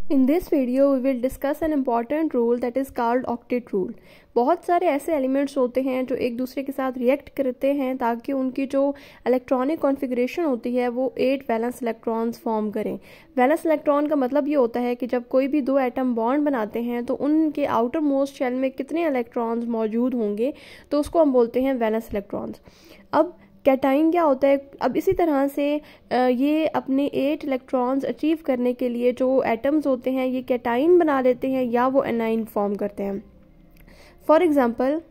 In this video we will discuss an important rule that is called octet rule. बहुत सारे ऐसे elements होते हैं जो एक दूसरे के साथ रिएक्ट करते हैं ताकि उनकी जो इलेक्ट्रॉनिक कॉन्फ़िगरेशन होती है वो 8 वैलेंस इलेक्ट्रॉन्स फॉर्म करें। वैलेंस इलेक्ट्रॉन का मतलब ये होता है कि जब कोई भी दो एटम बॉन्ड बनाते हैं तो उनके आउटर मोस्ट शेल में कितने इलेक्ट्रॉन्स मौजूद होंगे, तो उसको हम बोलते हैं वैलेंस इलेक्ट्रॉन्स। अब कैटाइन क्या होता है? अब इसी तरह से ये अपने 8 इलेक्ट्रॉन्स अचीव करने के लिए जो एटम्स होते हैं ये कैटाइन बना लेते हैं या वो एनाइन फॉर्म करते हैं। फॉर एग्जांपल,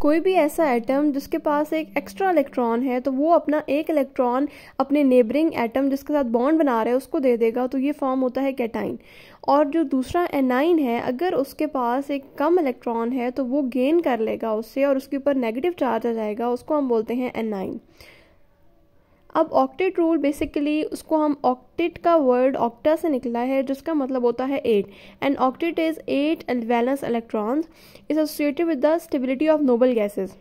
कोई भी ऐसा एटम जिसके पास एक एक्स्ट्रा इलेक्ट्रॉन है तो वो अपना एक इलेक्ट्रॉन अपने नेबरिंग एटम जिसके साथ बॉन्ड बना रहा है उसको दे देगा, तो ये फॉर्म होता है कैटाइन। और जो दूसरा एनाइन है, अगर उसके पास एक कम इलेक्ट्रॉन है तो वो गेन कर लेगा उससे और उसके ऊपर नेगेटिव चार्ज आ जाएगा, उसको हम बोलते हैं एनाइन। अब ऑक्टेट रूल बेसिकली उसको हम ऑक्टेट का वर्ड ऑक्टा से निकला है जिसका मतलब होता है 8 and octet is 8 valence electrons is associated with the stability of noble gases.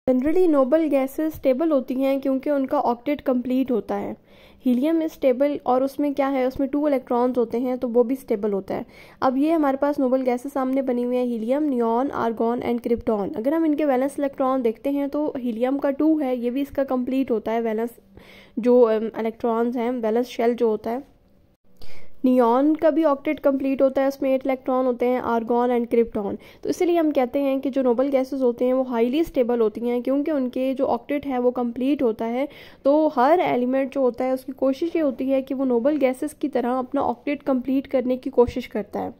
Generally noble gases stable होती हैं क्योंकि उनका ऑक्टेट कंप्लीट होता है। हीलियम इज स्टेबल और उसमें क्या है, उसमें 2 इलेक्ट्रॉन्स होते हैं तो वो भी स्टेबल होता है। अब ये हमारे पास नोबल गैसेस सामने बनी हुई है, helium, neon, argon and krypton. अगर हम इनके वैलेंस इलेक्ट्रॉन देखते हैं तो हीलियम का 2 है, ये भी इसका कंप्लीट होता है वैलेंस जो इलेक्ट्रॉन्स हैं, वैलेंस शेल जो होता है। नियॉन का भी ऑक्टेट कंप्लीट होता है, उसमें 8 इलेक्ट्रॉन होते हैं, आर्गॉन एंड क्रिप्टॉन। तो इसीलिए हम कहते हैं कि जो नोबल गैसेस होते हैं वो हाईली स्टेबल होती हैं क्योंकि उनके जो ऑक्टेट है वो कंप्लीट होता है। तो हर एलिमेंट जो होता है उसकी कोशिश ये होती है कि वो नोबल गैसेस की तरह अपना ऑक्टेट कंप्लीट करने की कोशिश करता है।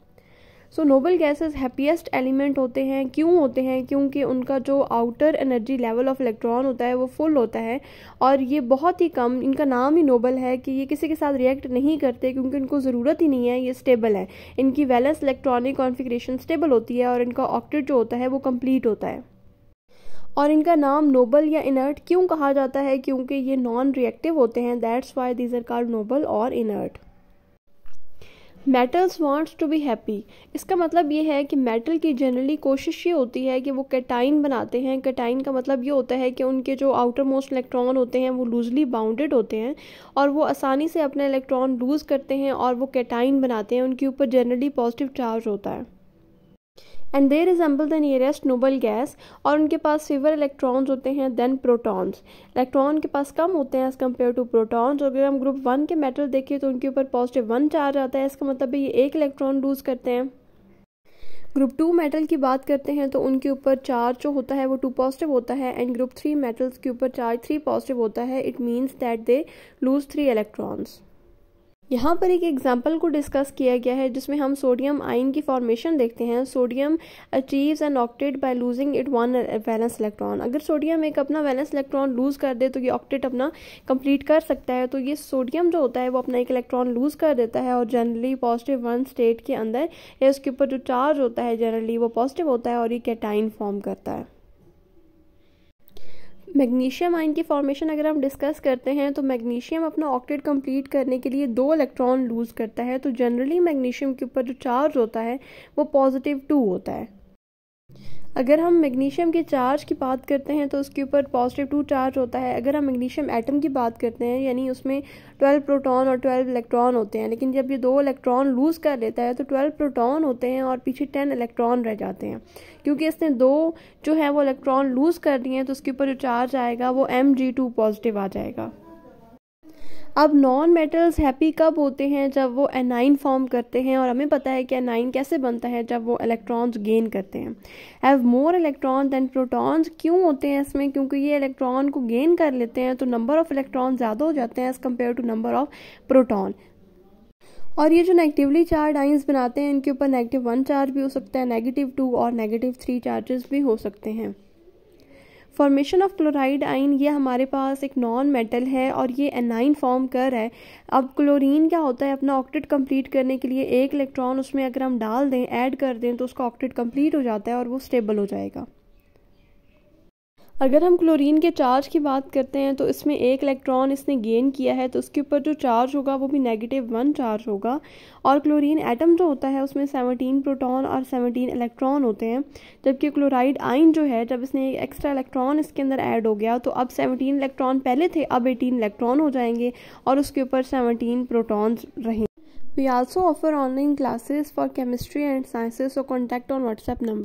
सो नोबल गैसेस हैप्पीएस्ट एलिमेंट होते हैं। क्यों होते हैं? क्योंकि उनका जो outer energy level of electron होता है वो फुल होता है और ये बहुत ही कम, इनका नाम ही नोबल है कि ये किसी के साथ रिएक्ट नहीं करते क्योंकि इनको ज़रूरत ही नहीं है, ये स्टेबल है। इनकी वैलेंस इलेक्ट्रॉनिक कॉन्फ़िगरेशन स्टेबल होती है और इनका ऑक्टेट जो होता है वो कंप्लीट होता है। और इनका नाम नोबल या इनर्ट क्यों कहा जाता है? क्योंकि ये नॉन रिएक्टिव होते हैं, that's why these are called noble और inert. Metals wants to be happy, इसका मतलब ये है कि मेटल की जनरली कोशिश ये होती है कि वो कैटाइन बनाते हैं। कैटाइन का मतलब ये होता है कि उनके जो आउटर मोस्ट इलेक्ट्रॉन होते हैं वो लूजली बाउंडेड होते हैं और वो आसानी से अपने इलेक्ट्रॉन लूज़ करते हैं और वो कैटाइन बनाते हैं। उनके ऊपर जनरली पॉजिटिव चार्ज होता है and they resemble the nearest noble gas. और उनके पास फीवर इलेक्ट्रॉन्स होते हैं देन प्रोटॉन्स। इलेक्ट्रॉन के पास कम होते हैं एज कम्पेयर टू प्रोटॉन्स। अगर हम ग्रुप 1 के मेटल देखें तो उनके ऊपर पॉजिटिव 1 चार्ज आता है, इसका मतलब है ये 1 इलेक्ट्रॉन लूज करते हैं। ग्रुप 2 मेटल की बात करते हैं तो उनके ऊपर चार्ज जो होता है वो 2 पॉजिटिव होता है एंड ग्रुप 3 मेटल्स के ऊपर चार्ज 3 पॉजिटिव होता है। It means that they lose 3 electrons. यहाँ पर एक एग्जाम्पल को डिस्कस किया गया है जिसमें हम सोडियम आयन की फॉर्मेशन देखते हैं। Sodium achieves an octet by losing it 1 valence electron. अगर सोडियम एक अपना वैलेंस इलेक्ट्रॉन लूज कर दे तो ये ऑक्टेट अपना कंप्लीट कर सकता है। तो ये सोडियम जो होता है वो अपना एक इलेक्ट्रॉन लूज कर देता है और जनरली पॉजिटिव 1 स्टेट के अंदर या उसके ऊपर जो चार्ज होता है जनरली वो पॉजिटिव होता है और ये कैटाइन फॉर्म करता है। मैग्नीशियम आयन की फॉर्मेशन अगर हम डिस्कस करते हैं तो मैग्नीशियम अपना ऑक्टेट कंप्लीट करने के लिए 2 इलेक्ट्रॉन लूज करता है। तो जनरली मैग्नीशियम के ऊपर जो चार्ज होता है वो पॉजिटिव 2 होता है। अगर हम मैग्नीशियम के चार्ज की बात करते हैं तो उसके ऊपर पॉजिटिव 2 चार्ज होता है। अगर हम मैग्नीशियम एटम की बात करते हैं यानी उसमें 12 प्रोटॉन और 12 इलेक्ट्रॉन होते हैं, लेकिन जब ये 2 इलेक्ट्रॉन लूज कर लेता है तो 12 प्रोटॉन होते हैं और पीछे 10 इलेक्ट्रॉन रह जाते हैं। क्योंकि इसने 2 जो है वो इलेक्ट्रॉन लूज कर दिए हैं तो उसके ऊपर जो चार्ज आएगा वो Mg2 पॉजिटिव आ जाएगा। अब नॉन मेटल्स हैप्पी कब होते हैं? जब वो एनाइन फॉर्म करते हैं और हमें पता है कि एनाइन कैसे बनता है, जब वो इलेक्ट्रॉन्स गेन करते हैं। Have more electron than protons क्यों होते हैं इसमें? क्योंकि ये इलेक्ट्रॉन को गेन कर लेते हैं तो नंबर ऑफ इलेक्ट्रॉन ज़्यादा हो जाते हैं as compare to number of proton. और ये जो नेगेटिवली चार्ज आइंस बनाते हैं इनके ऊपर -1 चार्ज भी हो सकता है, -2 और -3 चार्जेस भी हो सकते हैं। फॉर्मेशन ऑफ क्लोराइड आयन, ये हमारे पास एक नॉन मेटल है और ये एनाइन फॉर्म कर रहा है। अब क्लोरीन क्या होता है, अपना ऑक्टेट कंप्लीट करने के लिए 1 इलेक्ट्रॉन उसमें अगर हम डाल दें, ऐड कर दें तो उसका ऑक्टेट कंप्लीट हो जाता है और वो स्टेबल हो जाएगा। अगर हम क्लोरीन के चार्ज की बात करते हैं तो इसमें 1 इलेक्ट्रॉन इसने गेन किया है तो उसके ऊपर जो चार्ज होगा वो भी -1 चार्ज होगा। और क्लोरीन एटम जो होता है उसमें 17 प्रोटॉन और 17 इलेक्ट्रॉन होते हैं, जबकि क्लोराइड आयन जो है जब इसने एक एक्स्ट्रा इलेक्ट्रॉन इसके अंदर ऐड हो गया तो अब 17 इलेक्ट्रॉन पहले थे, अब 18 इलेक्ट्रॉन हो जाएंगे और उसके ऊपर 17 प्रोटॉन्स रहेंगे। We also offer online classes for chemistry and sciences, so contact on WhatsApp number.